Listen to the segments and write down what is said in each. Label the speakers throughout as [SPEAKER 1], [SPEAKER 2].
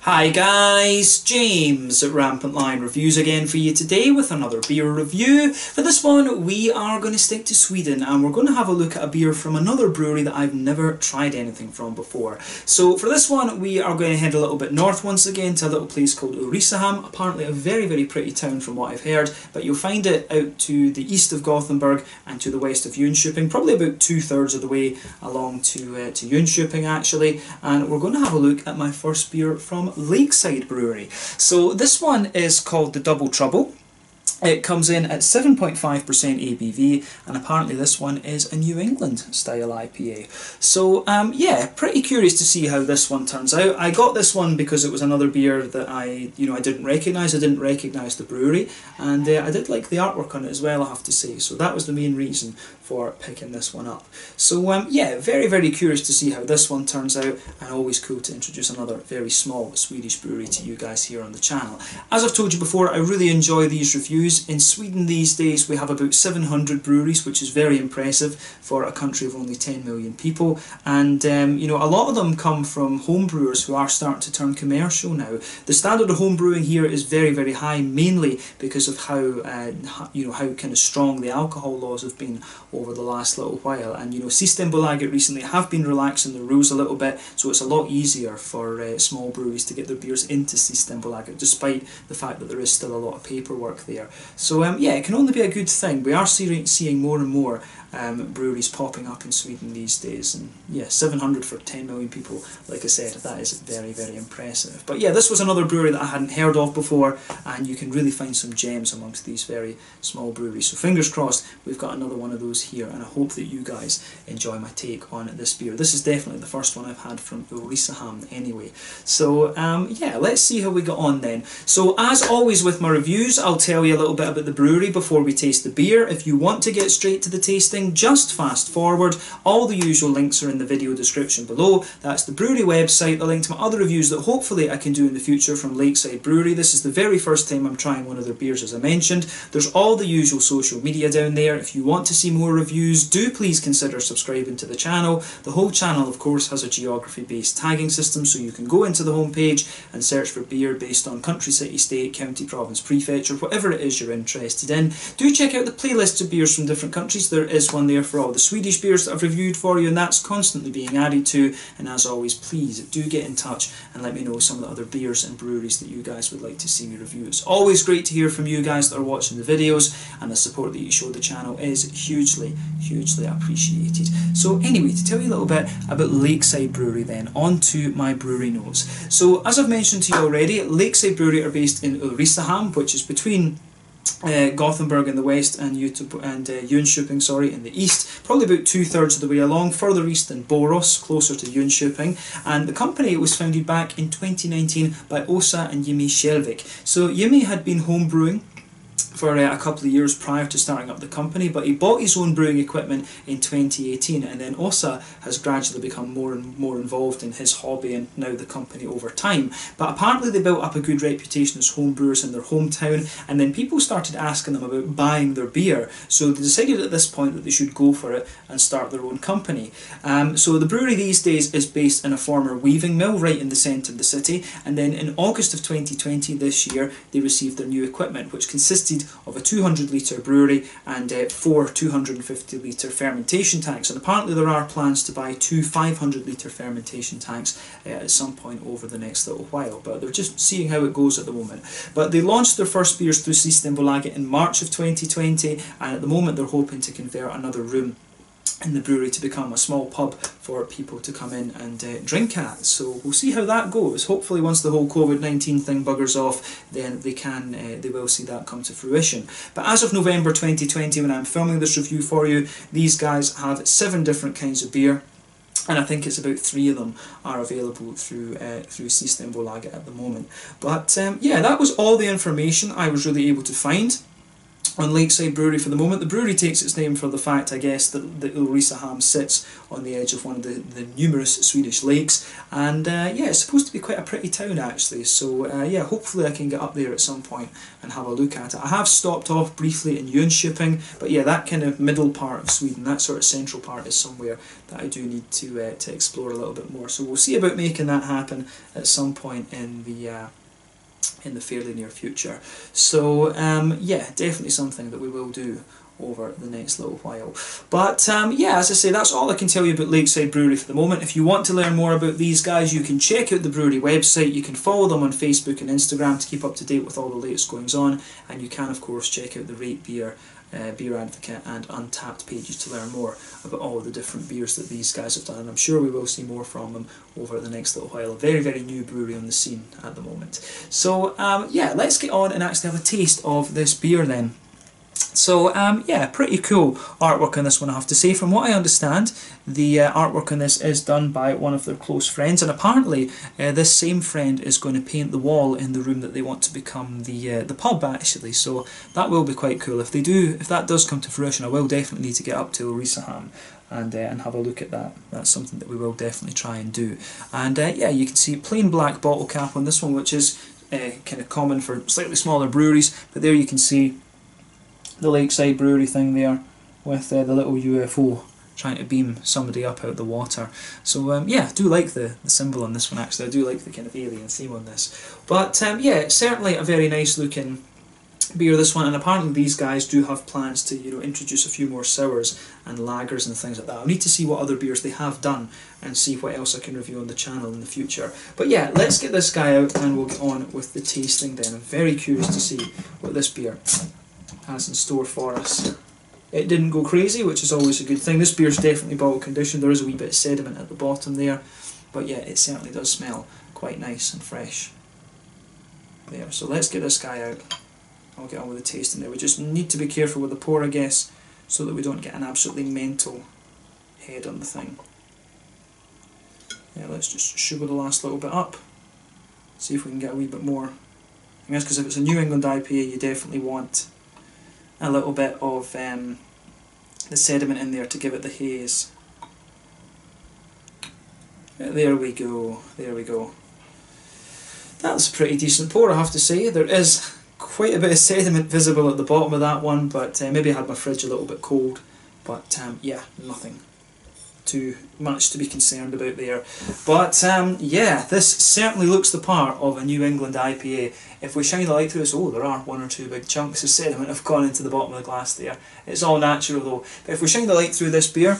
[SPEAKER 1] Hi guys, James at Rampant Lion Reviews again for you today with another beer review. For this one we are going to stick to Sweden and we're going to have a look at a beer from another brewery that I've never tried anything from before. So for this one we are going to head a little bit north once again to a little place called Ulricehamn, apparently a very pretty town from what I've heard, but you'll find it out to the east of Gothenburg and to the west of Jönköping, probably about 2/3 of the way along to Jönköping actually, and we're going to have a look at my first beer from Lakeside Brewery. So this one is called the Double Trouble. It comes in at 7.5% ABV, and apparently this one is a New England style IPA. So yeah, pretty curious to see how this one turns out. I got this one because it was another beer that I didn't recognise. I didn't recognise the brewery, and I did like the artwork on it as well, I have to say. So that was the main reason for picking this one up. So yeah, very curious to see how this one turns out, and always cool to introduce another very small Swedish brewery to you guys here on the channel. As I've told you before, I really enjoy these reviews. In Sweden these days we have about 700 breweries, which is very impressive for a country of only 10 million people, and a lot of them come from home brewers who are starting to turn commercial now. The standard of home brewing here is very high, mainly because of how how kind of strong the alcohol laws have been over the last little while, and Systembolaget recently have been relaxing the rules a little bit, so it's a lot easier for small breweries to get their beers into Systembolaget, despite the fact that there is still a lot of paperwork there. So yeah, it can only be a good thing. We are seeing more and more breweries popping up in Sweden these days, and yeah, 700 for 10 million people, like I said, that is very impressive. But yeah, this was another brewery that I hadn't heard of before, and you can really find some gems amongst these very small breweries. So fingers crossed we've got another one of those here, and I hope that you guys enjoy my take on this beer. This is definitely the first one I've had from Ulricehamn anyway. So yeah, let's see how we got on then. So as always with my reviews, I'll tell you a little bit about the brewery before we taste the beer. If you want to get straight to the tasting, just fast forward. All the usual links are in the video description below. That's the brewery website, the link to my other reviews that hopefully I can do in the future from Lakeside Brewery. This is the very first time I'm trying one of their beers, as I mentioned. There's all the usual social media down there. If you want to see more reviews, do please consider subscribing to the channel. The whole channel, of course, has a geography-based tagging system, so you can go into the homepage and search for beer based on country, city, state, county, province, prefecture, whatever it is you're interested in. Do check out the playlists of beers from different countries. There is one there for all the Swedish beers that I've reviewed for you, and that's constantly being added to. And as always, please do get in touch and let me know some of the other beers and breweries that you guys would like to see me review. It's always great to hear from you guys that are watching the videos, and the support that you show the channel is hugely appreciated. So anyway, to tell you a little bit about Lakeside Brewery then, on to my brewery notes. So as I've mentioned to you already, Lakeside Brewery are based in Ulricehamn, which is between Gothenburg in the west and Jönköping, sorry, in the east, probably about 2/3 of the way along, further east than Borås, closer to Jönköping. And the company was founded back in 2019 by Åsa and Jimmy Kjellvik. So Jimmy had been home brewing for a couple of years prior to starting up the company, but he bought his own brewing equipment in 2018, and then Åsa has gradually become more and more involved in his hobby and now the company over time. But apparently they built up a good reputation as home brewers in their hometown, and then people started asking them about buying their beer, so they decided at this point that they should go for it and start their own company. So the brewery these days is based in a former weaving mill right in the centre of the city, and then in August of 2020 this year they received their new equipment, which consisted of a 200-litre brewery and 4 250-litre fermentation tanks, and apparently there are plans to buy 2 500-litre fermentation tanks at some point over the next little while, but they're just seeing how it goes at the moment. But they launched their first beers through Systembolaget in March of 2020, and at the moment they're hoping to convert another room in the brewery to become a small pub for people to come in and drink at. So we'll see how that goes. Hopefully once the whole COVID-19 thing buggers off, then they will see that come to fruition. But as of November 2020, when I'm filming this review for you, these guys have 7 different kinds of beer, and I think it's about 3 of them are available through Systembolaget at the moment. But yeah, that was all the information I was really able to find on Lakeside Brewery for the moment. The brewery takes its name for the fact, I guess, that the Ulricehamn sits on the edge of one of the numerous Swedish lakes, and yeah, it's supposed to be quite a pretty town actually, so yeah, hopefully I can get up there at some point and have a look at it. I have stopped off briefly in Jönköping, but yeah, that kind of middle part of Sweden, that sort of central part, is somewhere that I do need to explore a little bit more, so we'll see about making that happen at some point in the fairly near future. So yeah, definitely something that we will do over the next little while. But yeah, as I say, that's all I can tell you about Lakeside Brewery for the moment. If you want to learn more about these guys, you can check out the brewery website, you can follow them on Facebook and Instagram to keep up to date with all the latest goings on, and you can of course check out the Rate Beer, Beer Advocate and Untappd pages to learn more about all the different beers that these guys have done, and I'm sure we will see more from them over the next little while. A very, very new brewery on the scene at the moment. So yeah, let's get on and actually have a taste of this beer then. So yeah, pretty cool artwork on this one, I have to say. From what I understand, the artwork on this is done by one of their close friends, and apparently this same friend is going to paint the wall in the room that they want to become the pub actually, so that will be quite cool. If that does come to fruition, I will definitely need to get up to Ulricehamn and have a look at that. That's something that we will definitely try and do. And yeah, you can see plain black bottle cap on this one, which is kind of common for slightly smaller breweries, but there you can see the Lakeside Brewery thing there with the little UFO trying to beam somebody up out the water. So yeah, I do like the symbol on this one actually. I do like the kind of alien theme on this. But yeah, it's certainly a very nice looking beer, this one, and apparently these guys do have plans to, you know, introduce a few more sours and lagers and things like that. I'll need to see what other beers they have done and see what else I can review on the channel in the future. But yeah, let's get this guy out and we'll get on with the tasting then. I'm very curious to see what this beer has in store for us. It didn't go crazy, which is always a good thing. This beer's definitely bottle conditioned. There is a wee bit of sediment at the bottom there, but yeah, it certainly does smell quite nice and fresh there. So let's get this guy out. I'll get on with the tasting there. We just need to be careful with the pour, I guess, so that we don't get an absolutely mental head on the thing. Yeah, let's just sugar the last little bit up, see if we can get a wee bit more. I guess because if it's a New England IPA, you definitely want a little bit of the sediment in there to give it the haze. There we go, there we go. That's a pretty decent pour, I have to say. There is quite a bit of sediment visible at the bottom of that one, but maybe I had my fridge a little bit cold. But yeah, nothing too much to be concerned about there. But yeah, this certainly looks the part of a New England IPA. If we shine the light through this, oh, there are one or two big chunks of sediment have gone into the bottom of the glass there. It's all natural though. But if we shine the light through this beer,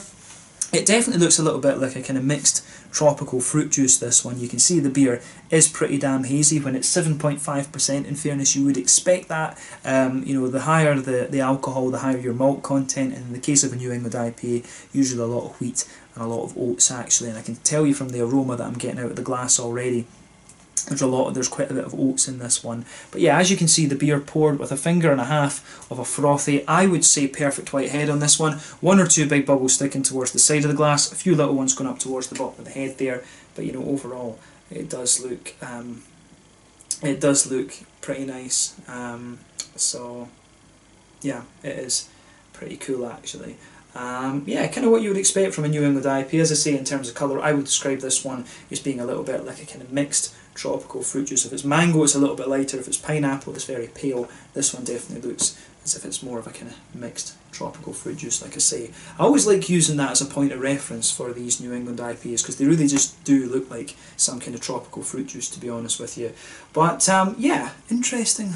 [SPEAKER 1] it definitely looks a little bit like a kind of mixed tropical fruit juice, this one. You can see the beer is pretty damn hazy. When it's 7.5%, in fairness, you would expect that. You know, the higher the alcohol, the higher your malt content, and in the case of a New England IPA, usually a lot of wheat and a lot of oats actually, and I can tell you from the aroma that I'm getting out of the glass already, there's quite a bit of oats in this one. But yeah, as you can see, the beer poured with a finger and a half of a frothy, I would say perfect white head on this one. One or two big bubbles sticking towards the side of the glass, a few little ones going up towards the bottom of the head there. But you know, overall, it does look pretty nice. So yeah, it is pretty cool actually. Yeah, kind of what you would expect from a New England IPA. As I say, in terms of colour, I would describe this one as being a little bit like a kind of mixed tropical fruit juice. If it's mango, it's a little bit lighter. If it's pineapple, it's very pale. This one definitely looks as if it's more of a kind of mixed tropical fruit juice, like I say. I always like using that as a point of reference for these New England IPAs, because they really just do look like some kind of tropical fruit juice, to be honest with you. But yeah, interesting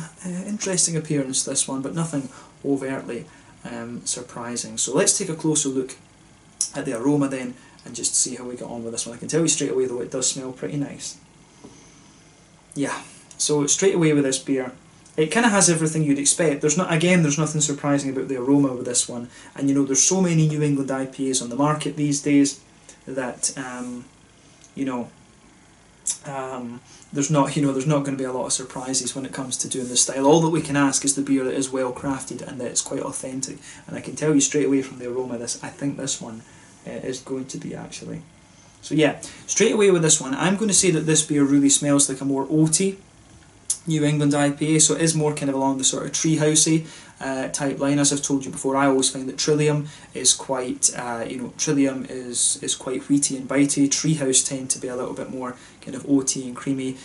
[SPEAKER 1] appearance, this one, but nothing overtly surprising. So let's take a closer look at the aroma then and just see how we get on with this one. I can tell you straight away though, it does smell pretty nice. Yeah, so straight away with this beer, it kind of has everything you'd expect. There's nothing surprising about the aroma with this one. And you know, there's so many New England IPAs on the market these days that you know, there's not going to be a lot of surprises when it comes to doing this style. All that we can ask is the beer that is well crafted and that it's quite authentic. And I can tell you straight away from the aroma, I think this one is going to be actually. So yeah, straight away with this one, I'm going to say that this beer really smells like a more oaty New England IPA. So it is more kind of along the sort of treehousey type line. As I've told you before, I always find that Trillium is quite, Trillium is quite wheaty and bitey. Treehouse tend to be a little bit more kind of oaty and creamy.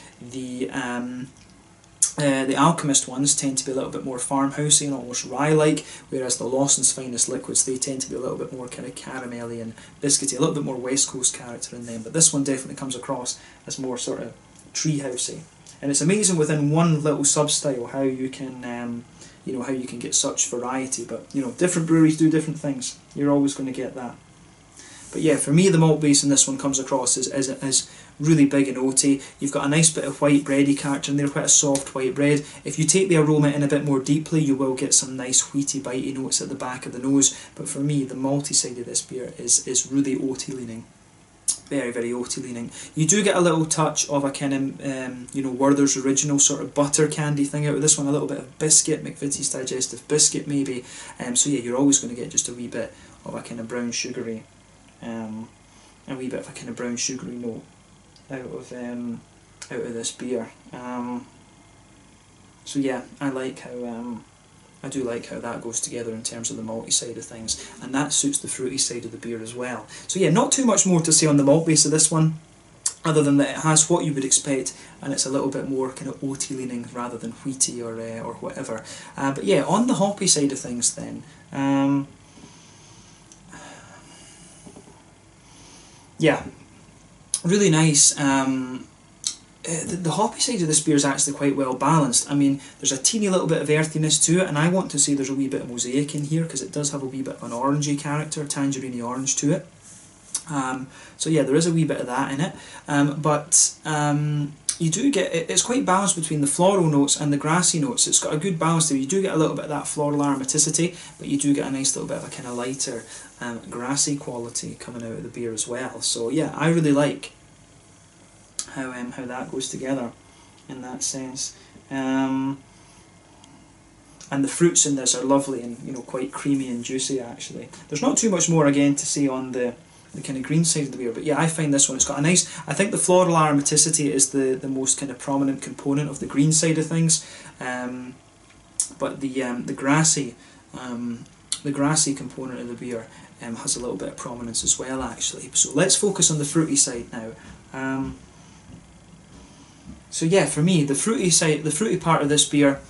[SPEAKER 1] The Alchemist ones tend to be a little bit more farmhousey and almost rye-like, whereas the Lawson's Finest Liquids, they tend to be a little bit more kind of caramelly and biscuity, a little bit more West Coast character in them. But this one definitely comes across as more sort of treehousey. And it's amazing within one little sub-style how you can, how you can get such variety. But different breweries do different things. You're always going to get that. But yeah, for me, the malt base in this one comes across as really big and oaty. You've got a nice bit of white bready character in there, quite a soft white bread. If you take the aroma in a bit more deeply, you will get some nice wheaty, bitey notes at the back of the nose. But for me, the malty side of this beer is really oaty leaning. Very, very oaty leaning. You do get a little touch of a kind of, Werther's Original sort of butter candy thing out of this one, a little bit of biscuit, McVitie's Digestive Biscuit maybe. So yeah, you're always going to get just a wee bit of a kind of brown sugary, note out of this beer. So yeah, I do like how that goes together in terms of the malty side of things, and that suits the fruity side of the beer as well. So yeah, not too much more to say on the malt base of this one, other than that it has what you would expect, and it's a little bit more kind of oaty leaning rather than wheaty or whatever. But yeah, on the hoppy side of things then, yeah, really nice. The hoppy side of this beer is actually quite well balanced. I mean, there's a teeny little bit of earthiness to it, and I want to say there's a wee bit of mosaic in here because it does have a wee bit of an orangey character, tangerine orange to it. So yeah, there is a wee bit of that in it, but you do get, it's quite balanced between the floral notes and the grassy notes. It's got a good balance there. You do get a little bit of that floral aromaticity, but you do get a nice little bit of a kind of lighter grassy quality coming out of the beer as well. So yeah, I really like how that goes together in that sense. And the fruits in this are lovely and quite creamy and juicy actually. There's not too much more again to say on the kind of green side of the beer, but yeah, I find this one, it's got a nice, I think the floral aromaticity is the most kind of prominent component of the green side of things, but the grassy component of the beer has a little bit of prominence as well actually. So let's focus on the fruity side now. So yeah, for me, the fruity part of this beer,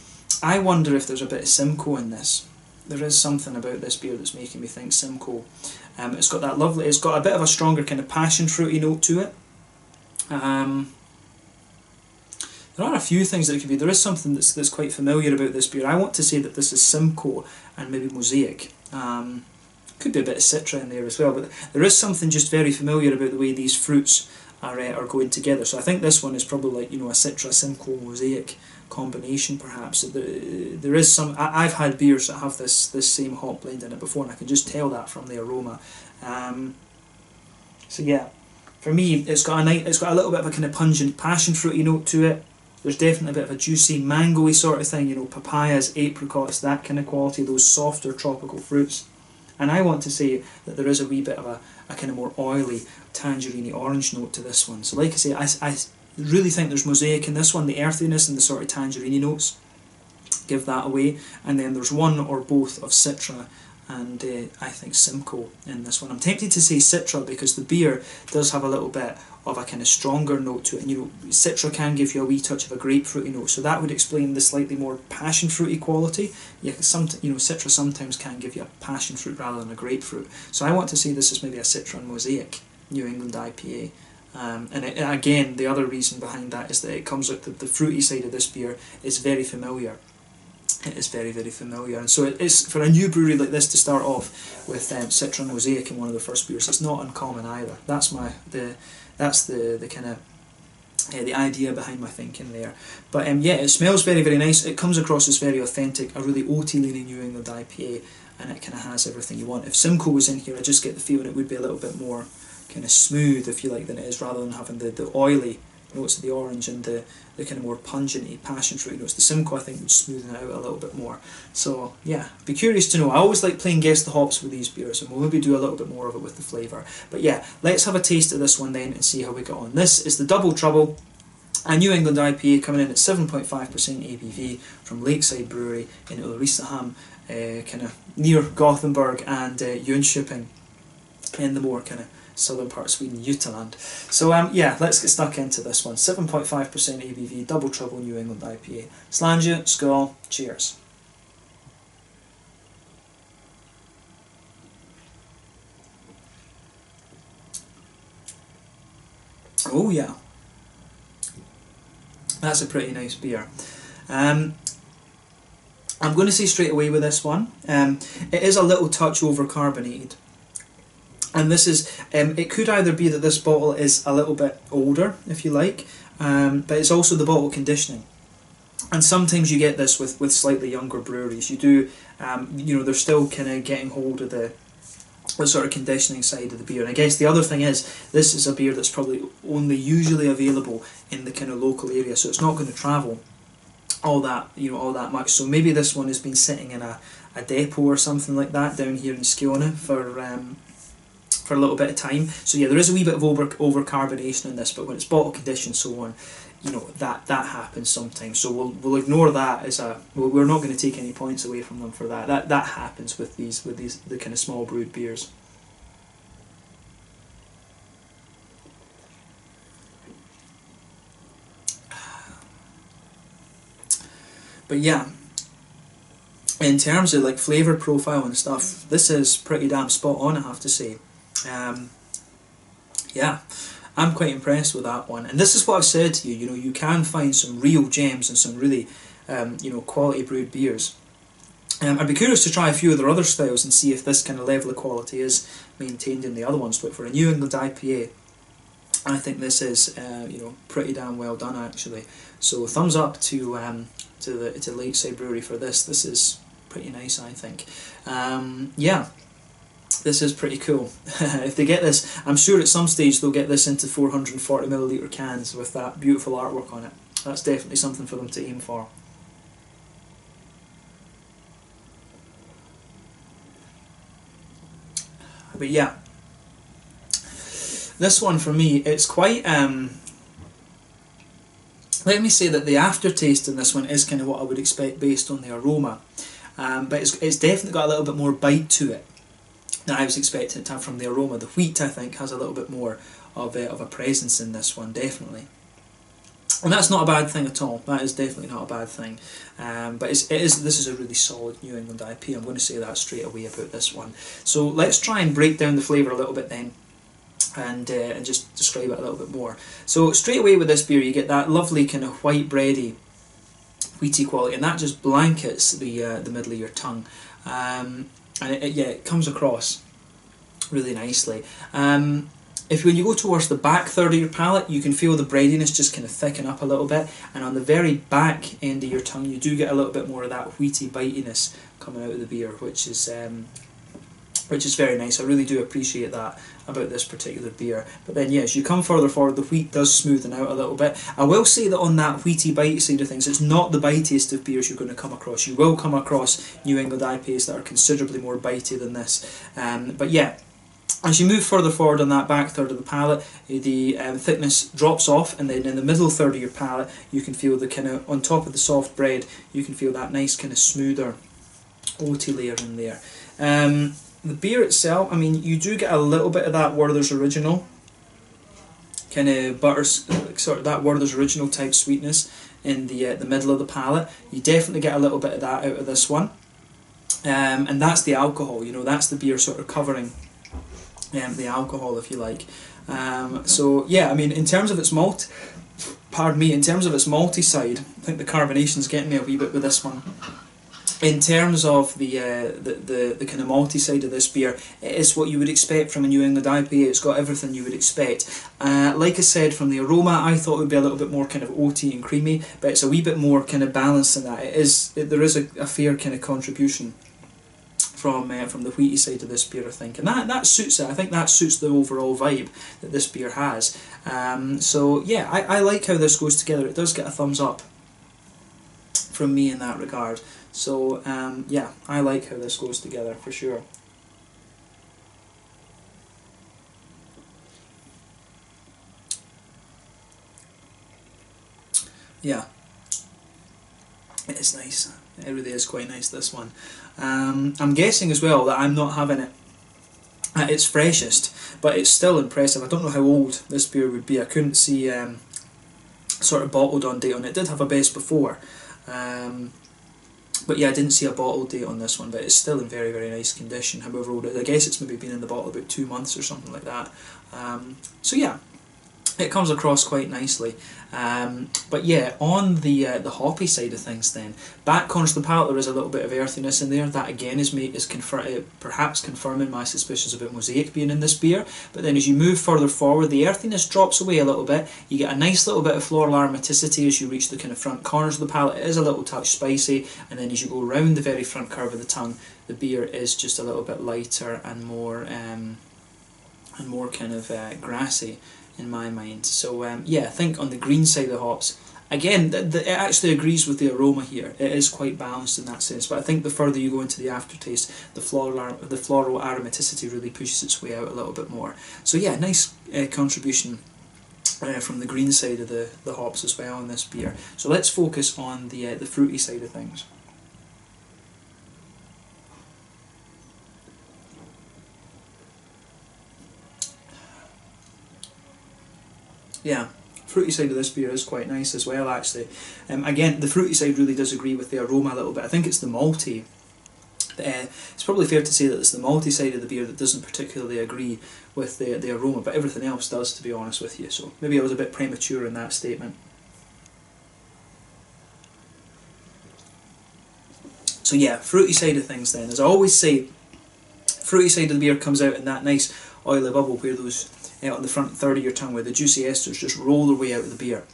[SPEAKER 1] I wonder if there's a bit of Simcoe in this. There is something about this beer that's making me think Simcoe. It's got that lovely, it's got a bit of a stronger kind of passion fruity note to it. There are a few things that it could be. There is something that's quite familiar about this beer. I want to say that this is Simcoe and maybe Mosaic. Could be a bit of Citra in there as well, but there is something just very familiar about the way these fruits are going together. So I think this one is probably like, a Citra, Simcoe, Mosaic combination perhaps. There is some, I've had beers that have this same hop blend in it before, and I can just tell that from the aroma. So yeah, for me it's got a little bit of a kind of pungent passion fruity note to it. There's definitely a bit of a juicy mango-y sort of thing, papayas, apricots, that kind of quality, those softer tropical fruits. And I want to say that there is a wee bit of a kind of more oily, tangerine orange note to this one. So like I say, I really think there's Mosaic in this one. The earthiness and the sort of tangerine notes give that away. And then there's one or both of Citra and I think Simcoe in this one. I'm tempted to say Citra because the beer does have a little bit of a kind of stronger note to it. And Citra can give you a wee touch of a grapefruity note, so that would explain the slightly more passion fruity quality. Yeah, Citra sometimes can give you a passion fruit rather than a grapefruit. So I want to say this is maybe a Citra and Mosaic New England IPA. And again, the other reason behind that is that it comes out the fruity side of this beer is very familiar. It is very, very familiar, and so it is for a new brewery like this to start off with Citra and Mosaic in one of the first beers. It's not uncommon either. That's the kind of the idea behind my thinking there. But yeah, it smells very, very nice. It comes across as very authentic, a really oaty leaning New England IPA, and it kind of has everything you want. If Simcoe was in here, I just get the feeling it would be a little bit more kind of smooth, if you like, than it is, rather than having the oily notes of the orange and the kind of more pungent passion fruity notes. The Simcoe I think would smoothen it out a little bit more. So yeah, be curious to know. I always like playing guess the hops with these beers, and we'll maybe do a little bit more of it with the flavour. But yeah, let's have a taste of this one then and see how we get on. This is the Double Trouble, a New England IPA coming in at 7.5% ABV from Lakeside Brewery in Ulricehamn kind of near Gothenburg and Jönköping, in the more kind of southern part of Sweden, Götaland. So yeah, let's get stuck into this one. 7.5% ABV, double trouble New England IPA. Slange, skål, cheers. Oh yeah, that's a pretty nice beer. I'm going to say straight away with this one, it is a little touch over carbonated. And this is, it could either be that this bottle is a little bit older, if you like, but it's also the bottle conditioning. And sometimes you get this with slightly younger breweries. You do, you know, they're still kind of getting hold of the sort of conditioning side of the beer. And I guess the other thing is, this is a beer that's probably only usually available in the kind of local area, so it's not going to travel all that, you know, all that much. So maybe this one has been sitting in a depot or something like that down here in Skåne for a little bit of time. So yeah, there is a wee bit of over carbonation in this, but when it's bottle conditioned, so on, you know, that happens sometimes. So we'll ignore that as a, we're not going to take any points away from them for that. That happens with these the kind of small brewed beers. But yeah, in terms of like flavour profile and stuff, this is pretty damn spot on, I have to say. Yeah, I'm quite impressed with that one. And this is what I've said to you, you know, you can find some real gems and some really, you know, quality brewed beers. I'd be curious to try a few of their other styles and see if this kind of level of quality is maintained in the other ones. But for a New England IPA, I think this is, you know, pretty damn well done actually. So thumbs up to Lakeside Brewery for this. This is pretty nice, I think. Yeah, this is pretty cool. If they get this, I'm sure at some stage they'll get this into 440ml cans with that beautiful artwork on it. That's definitely something for them to aim for. But yeah, this one for me, it's quite, let me say that the aftertaste in this one is kind of what I would expect based on the aroma, but it's definitely got a little bit more bite to it than I was expecting it to have from the aroma. The wheat, I think, has a little bit more of a presence in this one, definitely. And that's not a bad thing at all. That is definitely not a bad thing. But this is a really solid New England IPA. I'm going to say that straight away about this one. So let's try and break down the flavour a little bit then, and just describe it a little bit more. So straight away with this beer, you get that lovely kind of white bready, wheaty quality, and that just blankets the middle of your tongue. And it comes across really nicely. When you go towards the back third of your palate, you can feel the breadiness just kind of thicken up a little bit, and on the very back end of your tongue you do get a little bit more of that wheaty bitiness coming out of the beer, which is very nice. I really do appreciate that about this particular beer. But then yes, you come further forward, the wheat does smoothen out a little bit. I will say that on that wheaty bitey side of things, it's not the bitiest of beers you're going to come across. You will come across New England IPAs that are considerably more bitey than this. But yeah, as you move further forward on that back third of the palate, the thickness drops off, and then in the middle third of your palate, you can feel the kind of, on top of the soft bread, you can feel that nice kind of smoother oaty layer in there. The beer itself, I mean, you do get a little bit of that Werther's Original kind of sort of that Werther's Original type sweetness in the middle of the palate. You definitely get a little bit of that out of this one, and that's the alcohol. You know, that's the beer sort of covering the alcohol, if you like. So yeah, I mean, in terms of its malt, in terms of its malty side, I think the carbonation's getting me a wee bit with this one. In terms of the kind of malty side of this beer, it is what you would expect from a New England IPA. It's got everything you would expect. Like I said, from the aroma, I thought it would be a little bit more kind of oaty and creamy, but it's a wee bit more kind of balanced than that. There is a fair kind of contribution from the wheaty side of this beer, I think, and that suits it. I think that suits the overall vibe that this beer has. So yeah, I like how this goes together. It does get a thumbs up from me in that regard. So yeah, I like how this goes together for sure. Yeah. It is nice. It really is quite nice, this one. I'm guessing as well that I'm not having it at its freshest, but it's still impressive. I don't know how old this beer would be. I couldn't see sort of bottled on date on it. It did have a best before, but yeah, I didn't see a bottle date on this one, but it's still in very, very nice condition. However old I guess it's maybe been in the bottle about 2 months or something like that. So yeah, it comes across quite nicely. But yeah, on the hoppy side of things then, back corners of the palate there is a little bit of earthiness in there. That again is perhaps confirming my suspicions about mosaic being in this beer. But then as you move further forward, the earthiness drops away a little bit. You get a nice little bit of floral aromaticity as you reach the kind of front corners of the palate. It is a little touch spicy, and then as you go round the very front curve of the tongue, the beer is just a little bit lighter and more kind of grassy in my mind. So yeah, I think on the green side of the hops, again, it actually agrees with the aroma here. It is quite balanced in that sense, but I think the further you go into the aftertaste, the floral aromaticity really pushes its way out a little bit more. So yeah, nice contribution from the green side of the hops as well in this beer. So let's focus on the fruity side of things. Yeah, fruity side of this beer is quite nice as well, actually. Again, the fruity side really does agree with the aroma a little bit. I think it's the malty. It's probably fair to say that it's the malty side of the beer that doesn't particularly agree with the aroma, but everything else does, to be honest with you. So maybe I was a bit premature in that statement. So yeah, fruity side of things then. As I always say, fruity side of the beer comes out in that nice oily bubble where those on the front third of your tongue, where the juicy esters just roll their way out of the beer.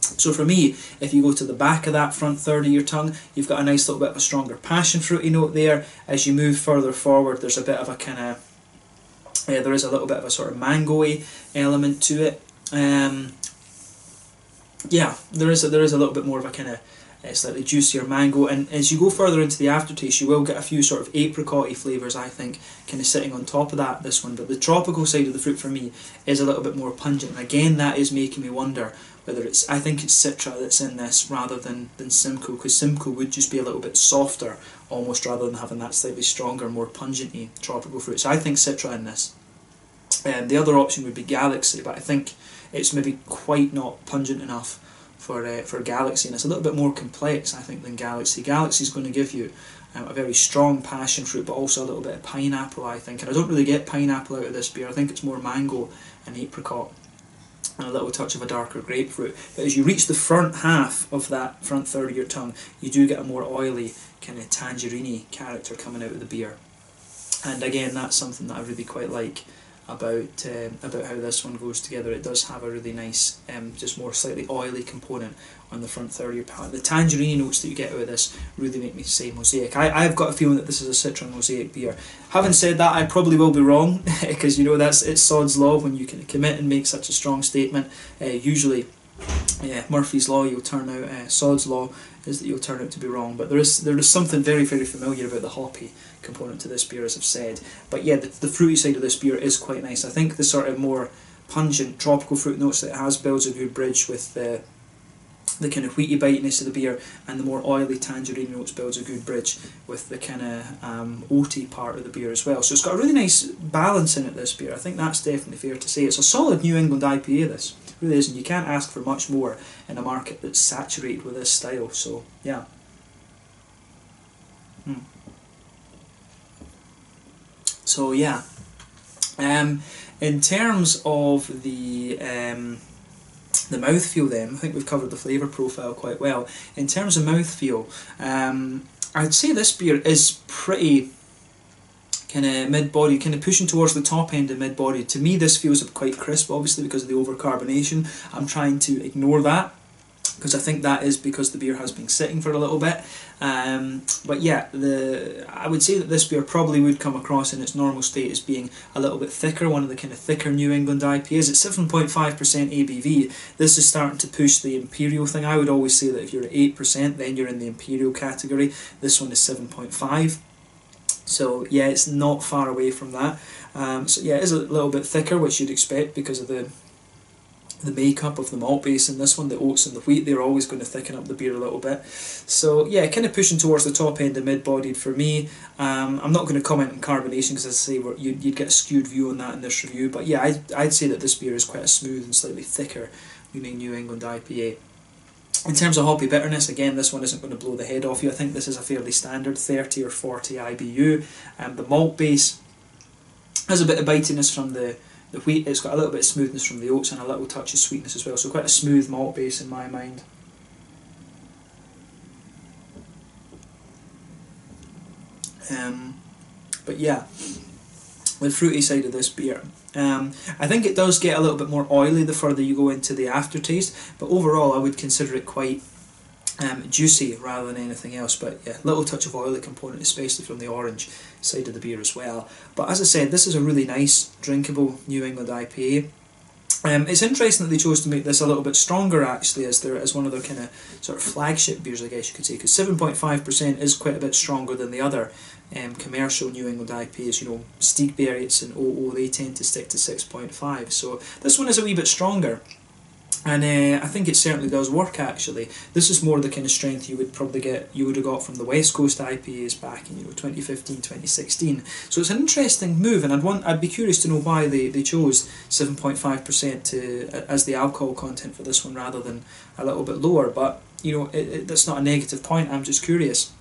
[SPEAKER 1] So for me, if you go to the back of that front third of your tongue, you've got a nice little bit of a stronger passion fruity note there. As you move further forward, there's a bit of a kind of there is a little bit of a sort of mango-y element to it. Yeah, there is a little bit more of a kind of slightly juicier mango, and as you go further into the aftertaste, you will get a few sort of apricot-y flavours, I think, kind of sitting on top of this one. But the tropical side of the fruit for me is a little bit more pungent, and again, that is making me wonder whether I think it's Citra that's in this rather than Simcoe, because Simcoe would just be a little bit softer, almost, rather than having that slightly stronger, more pungent-y tropical fruit. So I think Citra in this. The other option would be Galaxy, but I think it's maybe quite not pungent enough for Galaxy, and it's a little bit more complex, I think, than Galaxy. Galaxy is going to give you a very strong passion fruit, but also a little bit of pineapple, I think. And I don't really get pineapple out of this beer. I think it's more mango and apricot, and a little touch of a darker grapefruit. But as you reach the front half of that front third of your tongue, you do get a more oily, kind of tangerine-y character coming out of the beer. And again, that's something that I really quite like about how this one goes together. It does have a really nice, just more slightly oily component on the front third of your palate. The tangerine notes that you get out of this really make me say mosaic. I've got a feeling that this is a Citra mosaic beer. Having said that, I probably will be wrong, because you know it's sod's law when you can commit and make such a strong statement. Usually, Murphy's law, you'll turn out, sod's law is that you'll turn out to be wrong. But there is something very, very familiar about the hoppy component to this beer, as I've said. But yeah, the fruity side of this beer is quite nice. I think the sort of more pungent tropical fruit notes that it has builds a good bridge with the kind of wheaty bitiness of the beer, and the more oily tangerine notes builds a good bridge with the kind of oaty part of the beer as well. So it's got a really nice balance in it, this beer. I think that's definitely fair to say. It's a solid New England IPA, this. It really is, and you can't ask for much more in a market that's saturated with this style. So yeah. So yeah, in terms of the mouthfeel then, I think we've covered the flavour profile quite well. In terms of mouthfeel, I'd say this beer is pretty kind of mid-body, kind of pushing towards the top end of mid-body. To me, this feels quite crisp, obviously, because of the overcarbonation. I'm trying to ignore that, because I think that is because the beer has been sitting for a little bit. But yeah, I would say that this beer probably would come across in its normal state as being a little bit thicker, one of the kind of thicker New England IPAs. It's 7.5% ABV. This is starting to push the Imperial thing. I would always say that if you're at 8%, then you're in the Imperial category. This one is 7.5. So yeah, it's not far away from that. So yeah, it is a little bit thicker, which you'd expect because of the the makeup of the malt base in this one, the oats and the wheat, they're always going to thicken up the beer a little bit. So yeah, kind of pushing towards the top end of mid-bodied for me. I'm not going to comment on carbonation because, as I say, you'd get a skewed view on that in this review. But yeah, I'd say that this beer is quite a smooth and slightly thicker New England IPA. In terms of hoppy bitterness, again, this one isn't going to blow the head off you. I think this is a fairly standard 30 or 40 IBU. The malt base has a bit of bitiness from the wheat. It's got a little bit of smoothness from the oats and a little touch of sweetness as well. So quite a smooth malt base in my mind. But yeah, the fruity side of this beer. I think it does get a little bit more oily the further you go into the aftertaste, but overall I would consider it quite juicy rather than anything else. But yeah, little touch of oily component, especially from the orange side of the beer as well. But as I said, this is a really nice, drinkable New England IPA. It's interesting that they chose to make this a little bit stronger actually as one of their kind of sort of flagship beers, I guess you could say, because 7.5% is quite a bit stronger than the other commercial New England IPAs. You know, Stigbergets and OO, they tend to stick to 6.5, so this one is a wee bit stronger. And I think it certainly does work actually. This is more the kind of strength you would have got from the West Coast IPAs back in 2015, 2016. So it's an interesting move, and I'd be curious to know why they chose 7.5% as the alcohol content for this one rather than a little bit lower. But that's not a negative point. I'm just curious.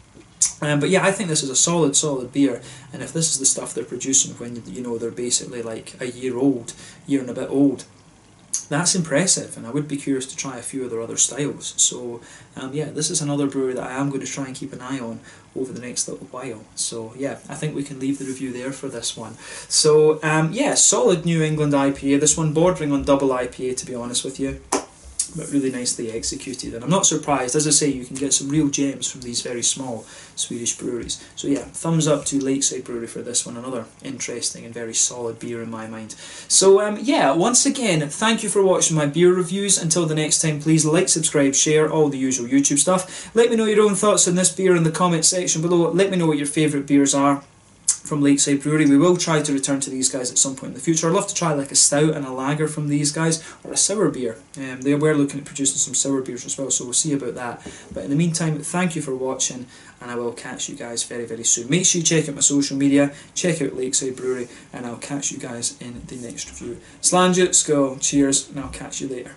[SPEAKER 1] But yeah, I think this is a solid beer, and if this is the stuff they're producing when they're basically like a year and a bit old, that's impressive, and I would be curious to try a few of their other styles. So yeah, this is another brewery that I am going to try and keep an eye on over the next little while. So yeah, I think we can leave the review there for this one. So yeah, solid New England IPA, this one bordering on double IPA to be honest with you, but really nicely executed, and I'm not surprised. As I say, you can get some real gems from these very small Swedish breweries. So yeah, thumbs up to Lakeside Brewery for this one, another interesting and very solid beer in my mind. So yeah, once again, thank you for watching my beer reviews. Until the next time, please like, subscribe, share, all the usual YouTube stuff. Let me know your own thoughts on this beer in the comment section below. Let me know what your favourite beers are from Lakeside Brewery. We will try to return to these guys at some point in the future. I'd love to try like a stout and a lager from these guys, or a sour beer. They were looking at producing some sour beers as well, so we'll see about that. But in the meantime, thank you for watching, and I will catch you guys very, very soon. Make sure you check out my social media, check out Lakeside Brewery, and I'll catch you guys in the next review. Slange, skull, cheers, and I'll catch you later.